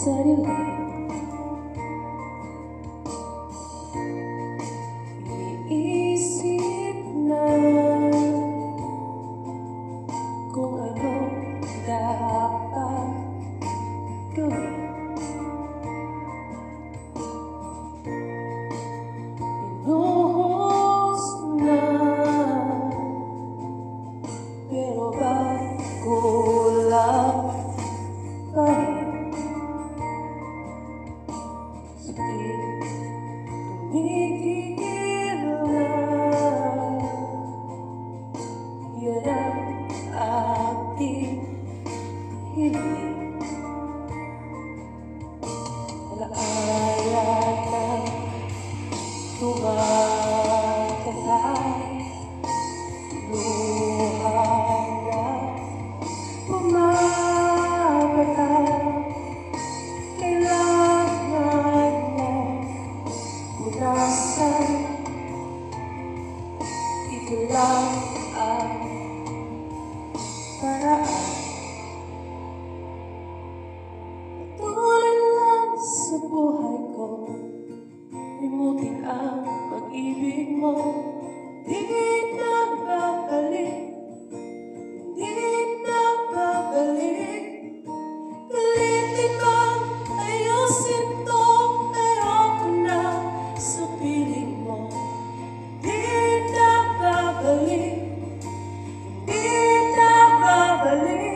sarili. Iniisip na kung ano dapat gawin. Pinuhos na, pero bakit kulang pa rin? Di tumigil na, yan ang aking hiling. Alaala na tumatagay, luha na pumapatay. Kailangan na punasan, ito lang ang paraan. Patuloy lang sa buhay ko, limutin ang pag-ibig mo. Di na babalik, di na babalik. Pilitin bang ayusin to, ayoko na sa piling mo. Di na babalik, di na babalik.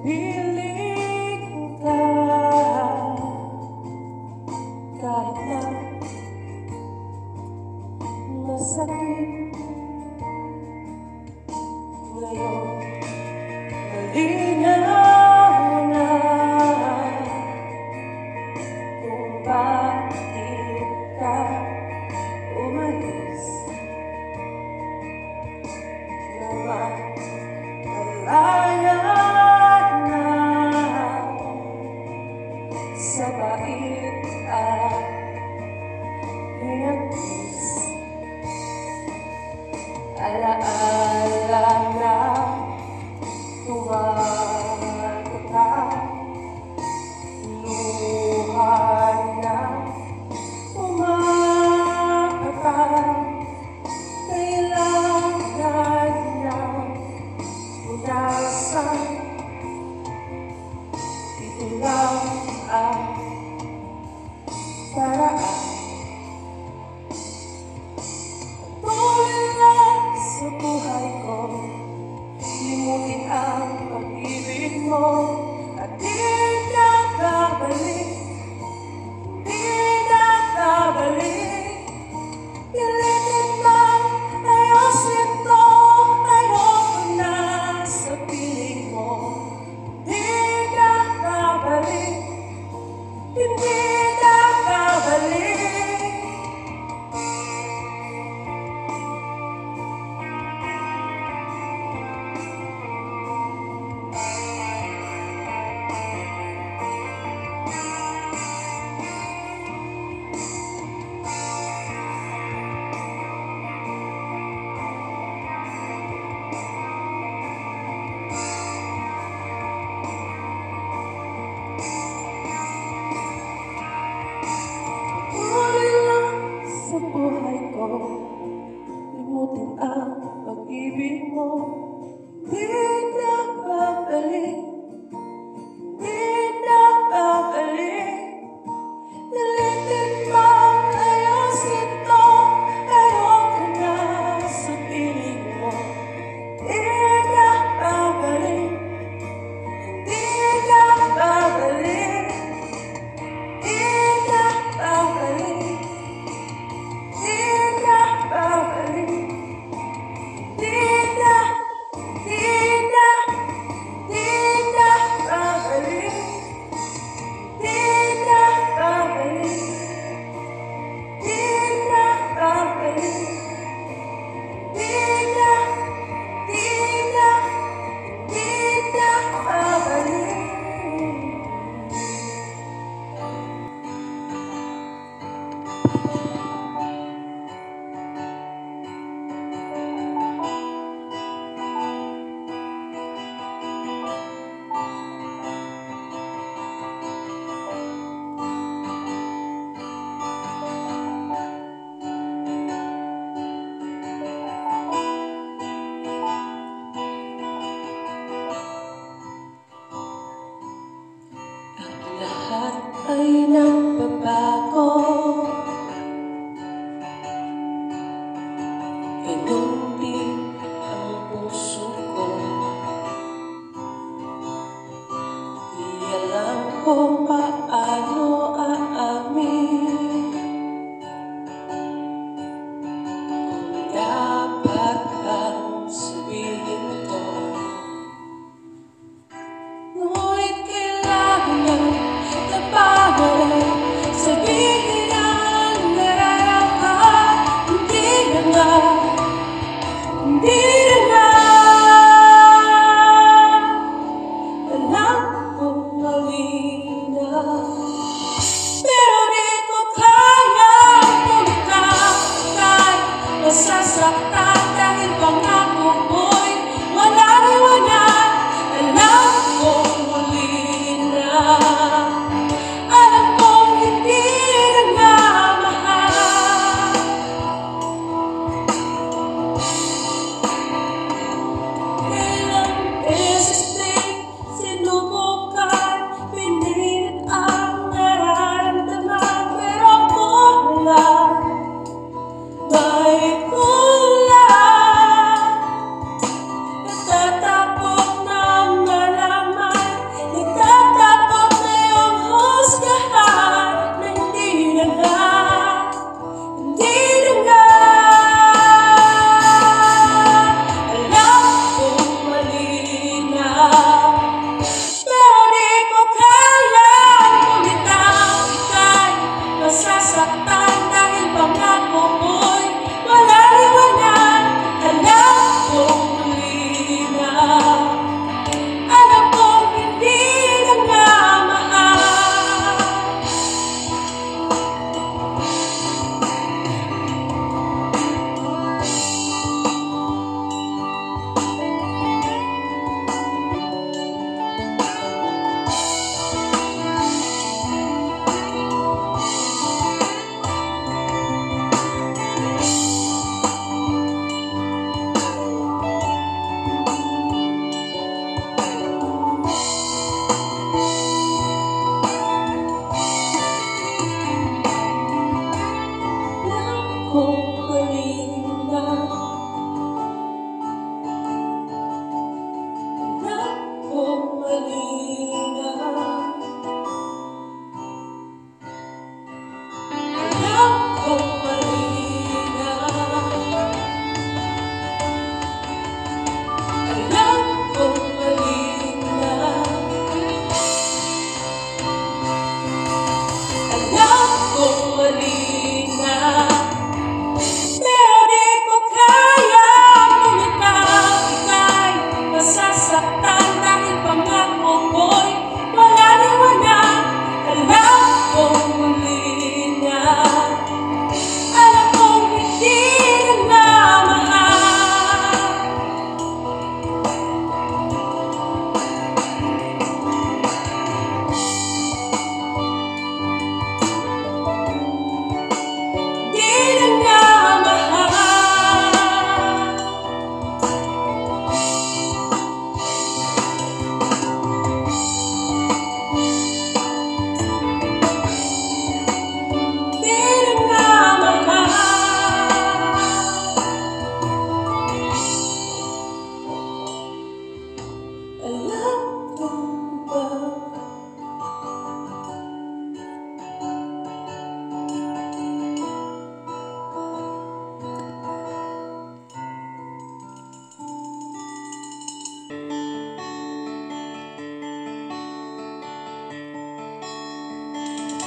Piling ka kahit na masakit. Ngayon malinaw na kung bakit ka umalis. Namalaya sa bait at hinagis. Alaala na tumatagay, luha na pumapatay. Kailangan na punasan, ito lang ang paraan. Patuloy lang sa buhay ko, limutin ang pag-ibig mo. At di na babalik, di na babalik. Pilitin bang ayusin to, ayoko na sa piling mo. Di na babalik, hindi na babalik. Sa buhay ko, limutin ang pag-ibig mo. Di na babalik, di na babalik. Pilitin bang ayusin to, ayoko na sa piling mo. Di na babalik, di na babalik, di na babalik. Di na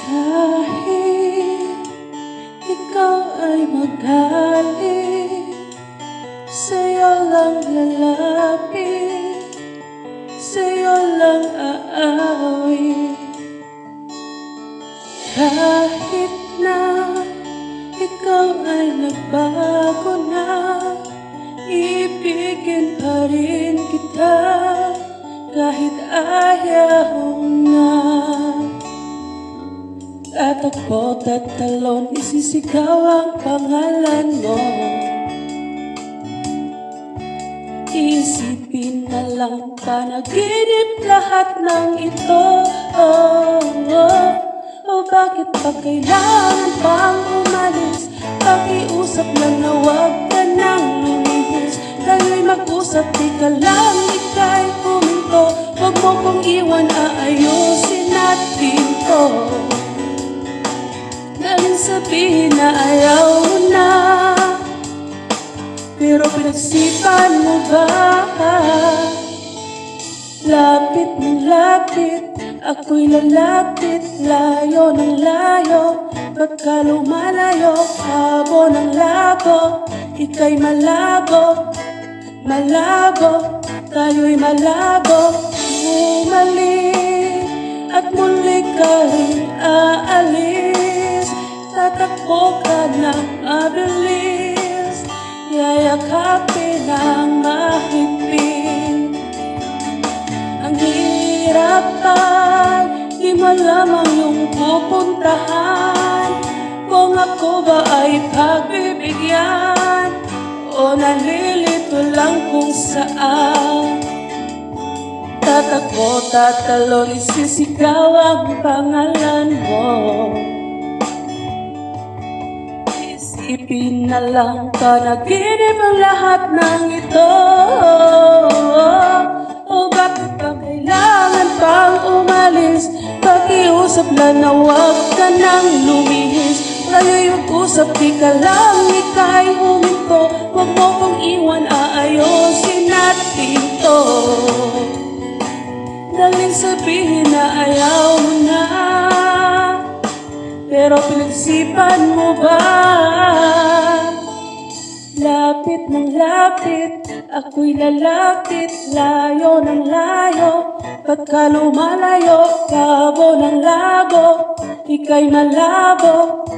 Kahit ikaw ay magalit, sa'yo lang lalapit, sa'yo lang aawit. Kahit na ikaw ay nagbago na, ibigin pa rin kita kahit ayaw na. Tatakbo, tatalon, isisigaw ang pangalan mo. Isipin na lang panaginip lahat ng ito. Bakit pa kailangan pang umalis? Pakiusap lang na huwag ka nang lumihis. Tayo'y mag-usap, di ka lang ika'y huminto. Huwag mo kong iwan, aayusin natin to. Galing sabihin na ayaw mo na, pero pinagsipan mo ba? Lapit ng lapit, ako'y lalapit, layo ng layo. Pagka lumalayo, labo ng labo, ika'y malabo, malabo, tayo'y malabo. Bumalik at muli ka rin aalis, tatakbo ka ng mabilis, yayakapin ang mahigpit. Ang hirapan, di mo lamang yung pupuntahan, kung ako ba ay pagbibigyan o nalilito lang kung saan. Tatakbo, tatalon, isisigaw ang pangalan mo. Isipin na lang panaginip ang lahat ng ito. Bakit pa kailangan pang umalis? Pakiusap lang na huwag ka nang lumihis. Tayo'y mag-usap, di ka lang ika'y huminto. Huwag mo kong iwan, aayusin natin to. Daling sabihin na ayaw mo na, pero pinagsipan mo ba? Lapit ng lapit, ako'y lalapit, layo ng layo. Pagka lumalayo, labo ng labo, ika'y malabo,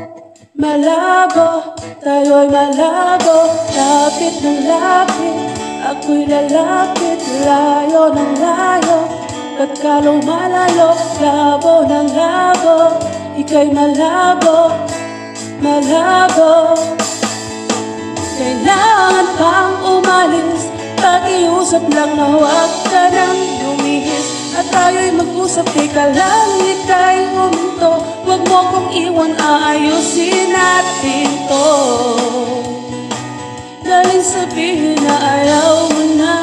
malabo, tayo'y malabo. Lapit ng lapit, ako'y lalapit, layo ng layo. Pagka lumalayo, labo ng labo, ika'y malabo, malabo. Kailangan pang umalis, pakiusap lang na huwag ka nang lumihis. At tayo'y mag-usap, di ka lang ika'y huminto. Huwag mo kong iwan, aayusin natin to. Galing sabihin na ayaw mo na,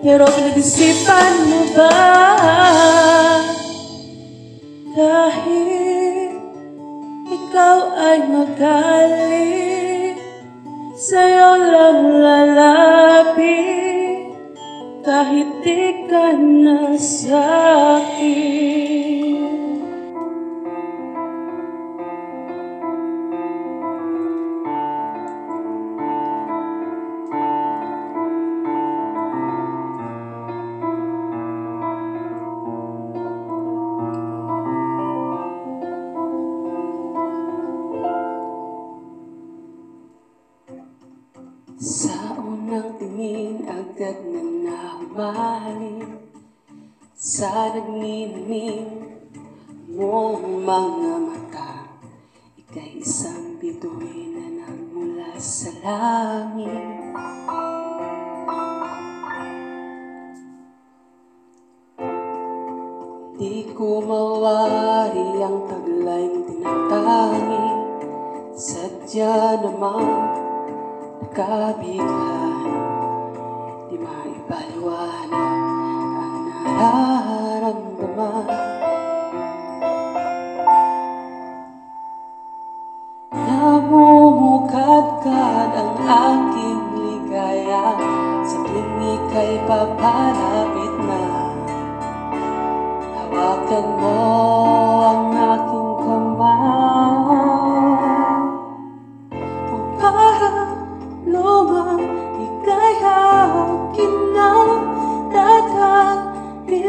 pero pinag-isipan mo ba? Kahit ikaw ay magalit, sa'yo lang lalapit, kahit di ka na sa'kin. Sa unang tingin agad na nahumaling, sa nagniningning mong mga mata, ika'y isang bituin na nagmula sa langit. Di ko mawari ang taglay mong tinatangi, sadya namang kabighan, di maipaliwanag ang nararamdaman. Namumukadkad ang aking ligaya sa tuwing ika'y papalapit na. Hawakan mo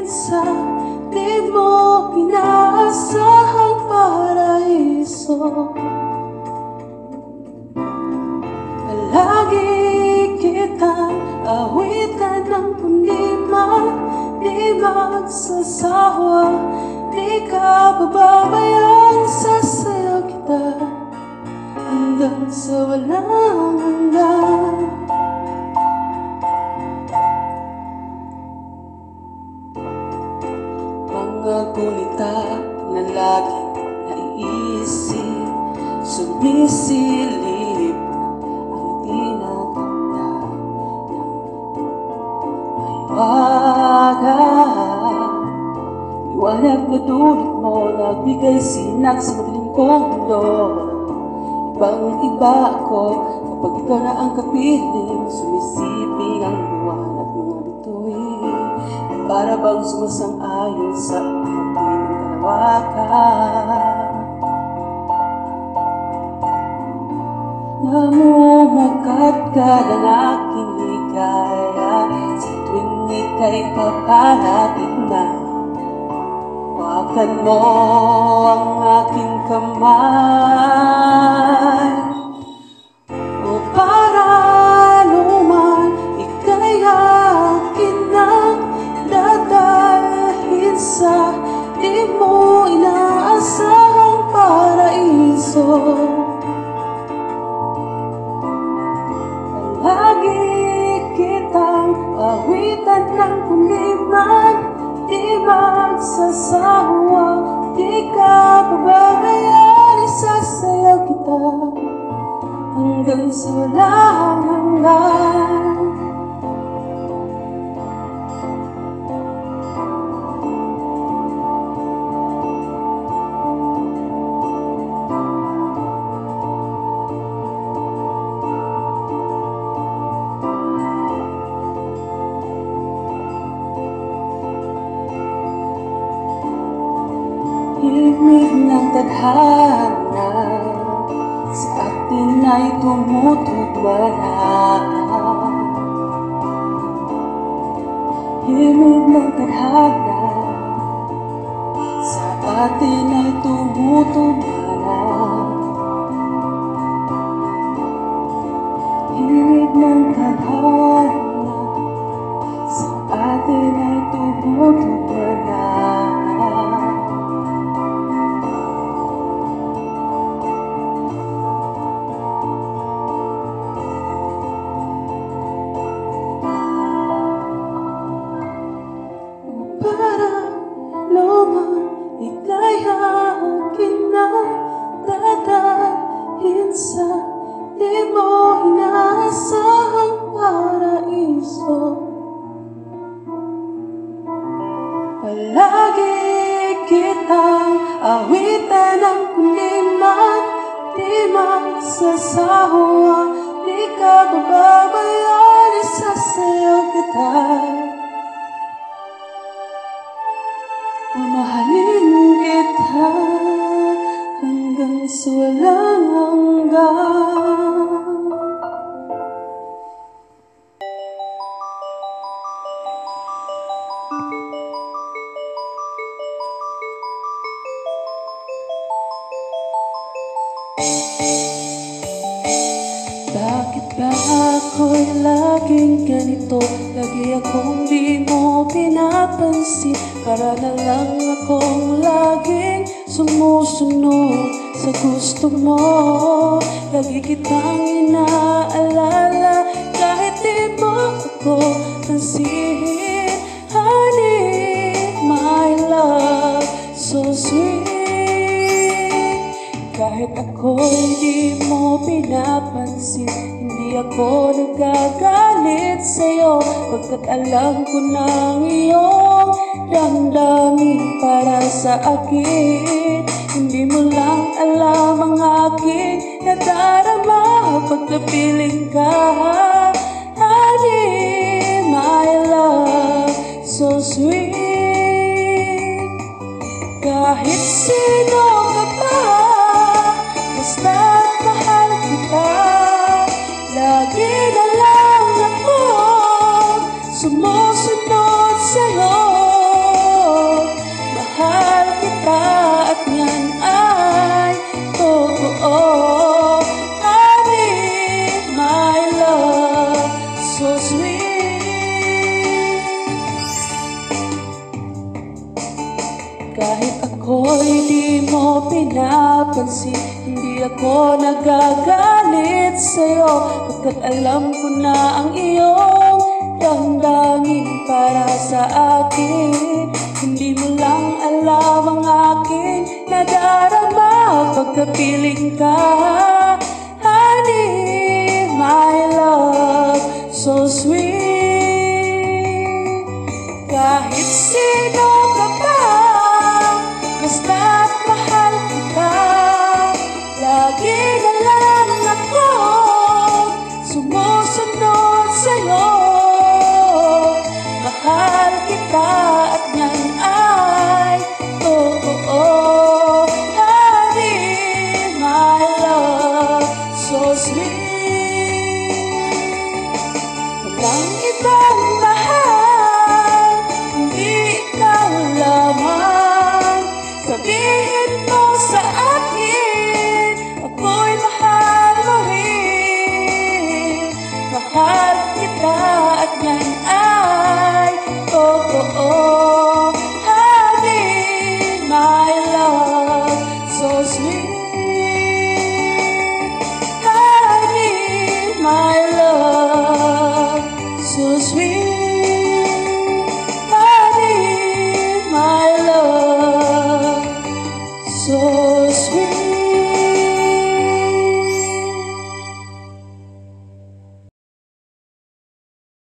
sa di mo inaasahang paraiso. Palagi kitang awitan ng kundiman, di magsasawa, di ka pababayaan. Sasayaw kita hanggang sa walang hanggan. Mga gunita na laging naiisip, sumisilip ang tinatanda ng mahiwaga. Liwanag na dulot mo, nagbigay sinag sa madilim kong mundo. Ibang-iba ako kapag ikaw na ang kapiling, sumisiping ang buwan at mga bituin, para bang sumasang-ayon sa ating kalawakan. Namumukat ka ng aking ligaya sa tuwing ika'y papalapit na. Hawakan mo ang aking kamay, o para luman ika'y akin na dadalhin sa di mo inaasahang paraiso. Palagi kitang awitan ng kundiman, di magsasawa, di ka pababayaan. Isasayaw kita hanggang sa walang hanggan. Himig ng tadhana sa atin ay tumutugma na. Himig ng tadhana sa atin ay tumutugma na. Himig ng tadhana sa atin ay tumutugma na. Ika'y akin na dadalhin sa di mo inaasahang paraiso. Palagi kitang awitan ng kundiman, di magsasawa, di ka pababayaan. Isasayaw kita, mamahalin kita hanggang sa walang hanggan. Bakit ba ako'y laging ganito? Lagi akong di mo pinapansin, para na lang akong laging sumusunod sa gusto mo. Lagi kitang inaalala kahit di mo ako pansin. Honey, my love, so sweet. Kahit ako'y di mo pinapansin, hindi ako nagagalit sa'yo, pagkat alam ko ng iyong damdamin para sa akin. Hindi mo lang alam ang aking nadarama pagkapiling ka. Honey, my love, so sweet. Kahit sino ka pa, basta't mahal kita, lagi na lang ako sumusunod sa'yo. pinapansin. Hindi ako nagagalit sa'yo, pagkat alam ko na ang iyong damdamin para sa akin. Hindi mo lang alam ang aking nadarama pagkapiling ka. Honey, my love, so sweet. Kahit sino ka pa, basta't mahal kita. Lagi na lang ako sumusunod sa'yo. Mahal kita at yan ay totoo. Honey, my love, so sweet. Walang ibang mahal, hindi ikaw lamang. Sabihin mo sa akin, ako'y mahal mo rin. Mahal kita at yan ay totoo. Honey, my love, so sweet. Honey, my love, so sweet. Honey, my love, so sweet.